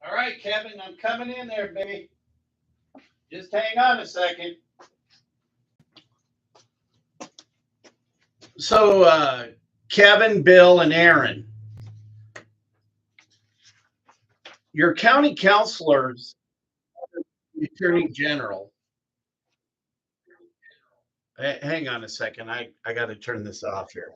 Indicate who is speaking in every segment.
Speaker 1: All right, Kevin, I'm coming in there, baby. Just hang on a second. So, Kevin, Bill, and Aaron, your county counselors, the attorney general. Hang on a second. I got to turn this off here.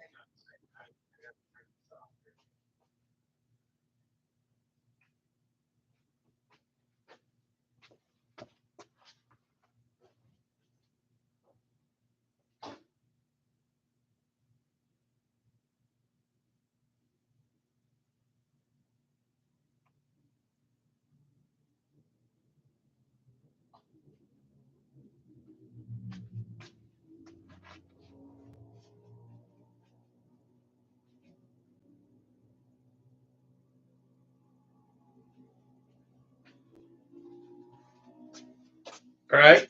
Speaker 1: All right.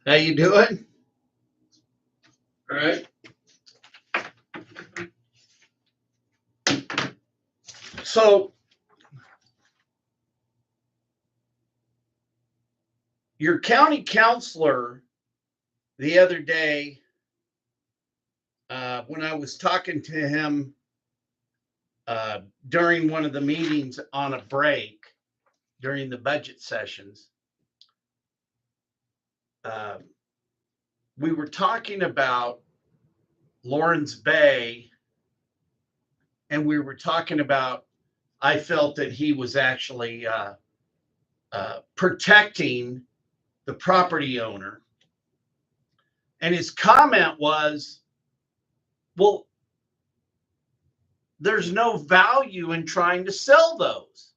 Speaker 1: How you doing? All right. So, your county counselor the other day, when I was talking to him during one of the meetings on a break during the budget sessions, we were talking about Lawrence Bay, and we were talking about, I felt that he was actually protecting the property owner. And his comment was, well, there's no value in trying to sell those.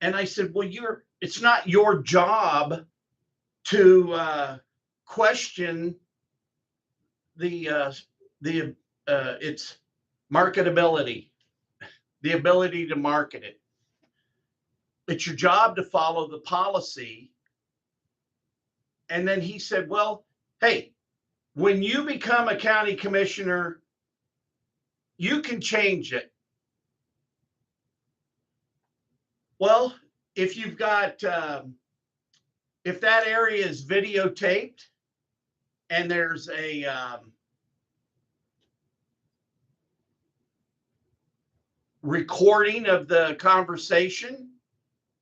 Speaker 1: And I said, well, it's not your job to question its marketability, the ability to market it. It's your job to follow the policy. And then he said, well, hey, when you become a county commissioner, you can change it. Well, if you've got, if that area is videotaped and there's a recording of the conversation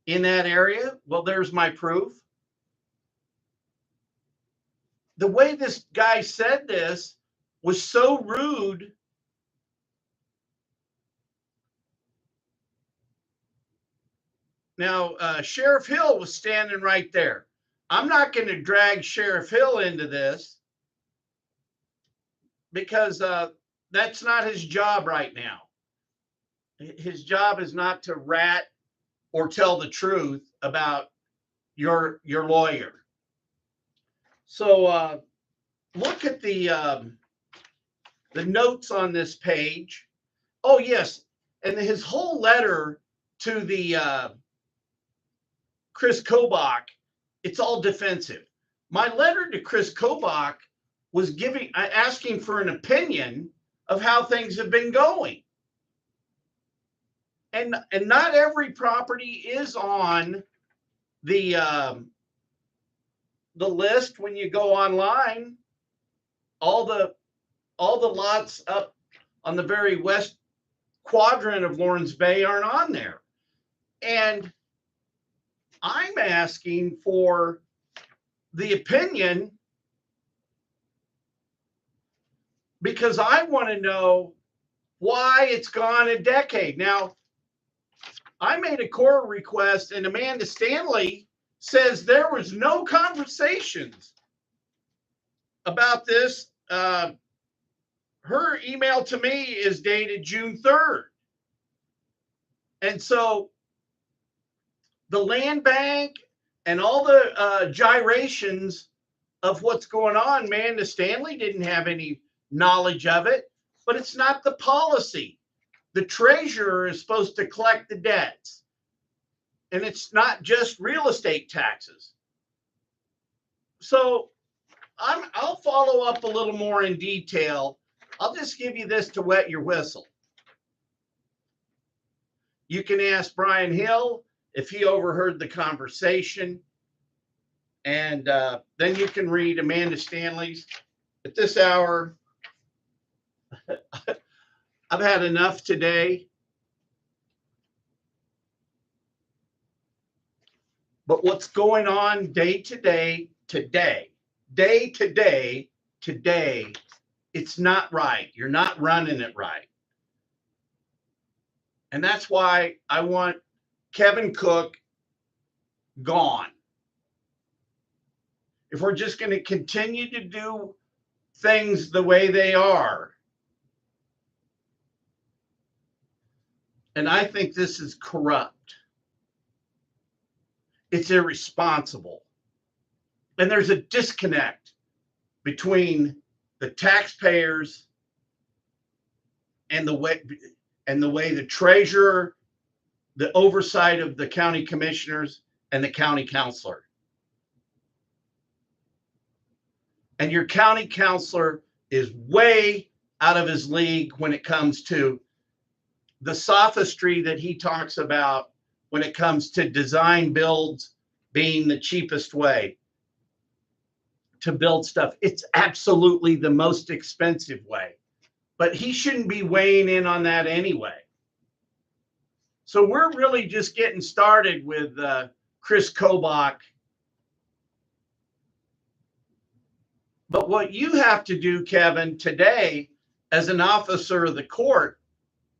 Speaker 1: in that area, well, there's my proof. The way this guy said this was so rude. Now, Sheriff Hill was standing right there. I'm not going to drag Sheriff Hill into this because that's not his job right now. His job is not to rat or tell the truth about your lawyer. So look at the notes on this page. Oh yes, and his whole letter to the Chris Kobach, it's all defensive. My letter to Chris Kobach was asking for an opinion of how things have been going. And not every property is on the list when you go online. All the lots up on the very west quadrant of Lawrence Bay aren't on there. And I'm asking for the opinion because I want to know why it's gone a decade. Now, I made a court request and Amanda Stanley says there was no conversations about this. Her email to me is dated June 3rd. And so the land bank and all the gyrations of what's going on, Amanda Stanley didn't have any knowledge of it, but it's not the policy. The treasurer is supposed to collect the debts. And it's not just real estate taxes. So I'll follow up a little more in detail. I'll just give you this to wet your whistle. You can ask Brian Hill if he overheard the conversation. And then you can read Amanda Stanley's. At this hour, I've had enough today. But what's going on day to day, today, it's not right. You're not running it right. And that's why I want Kevin Cook gone. If we're just going to continue to do things the way they are, and I think this is corrupt, it's irresponsible. And there's a disconnect between the taxpayers and the way the treasurer, the oversight of the county commissioners, and the county counselor. And your county counselor is way out of his league when it comes to the sophistry that he talks about when it comes to design builds being the cheapest way to build stuff. It's absolutely the most expensive way. But he shouldn't be weighing in on that anyway. So we're really just getting started with Chris Kobach. But what you have to do, Kevin, today, as an officer of the court,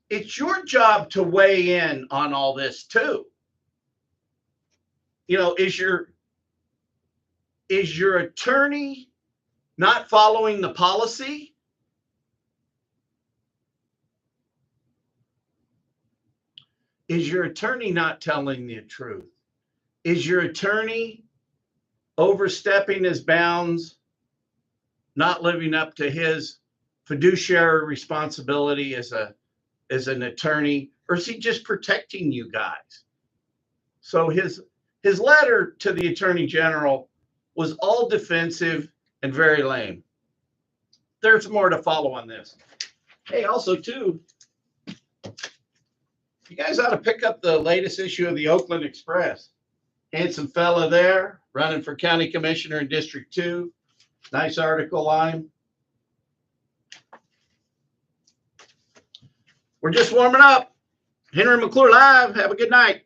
Speaker 1: it's your job to weigh in on all this too. You know, is your attorney not following the policy? Is your attorney not telling the truth? Is your attorney overstepping his bounds, not living up to his fiduciary responsibility as an attorney, or is he just protecting you guys? So his letter to the Attorney General was all defensive and very lame. There's more to follow on this. Hey, also too, you guys ought to pick up the latest issue of the Oakland Express. Handsome fella there, running for county commissioner in District 2. Nice article on him. We're just warming up. Henry McClure Live. Have a good night.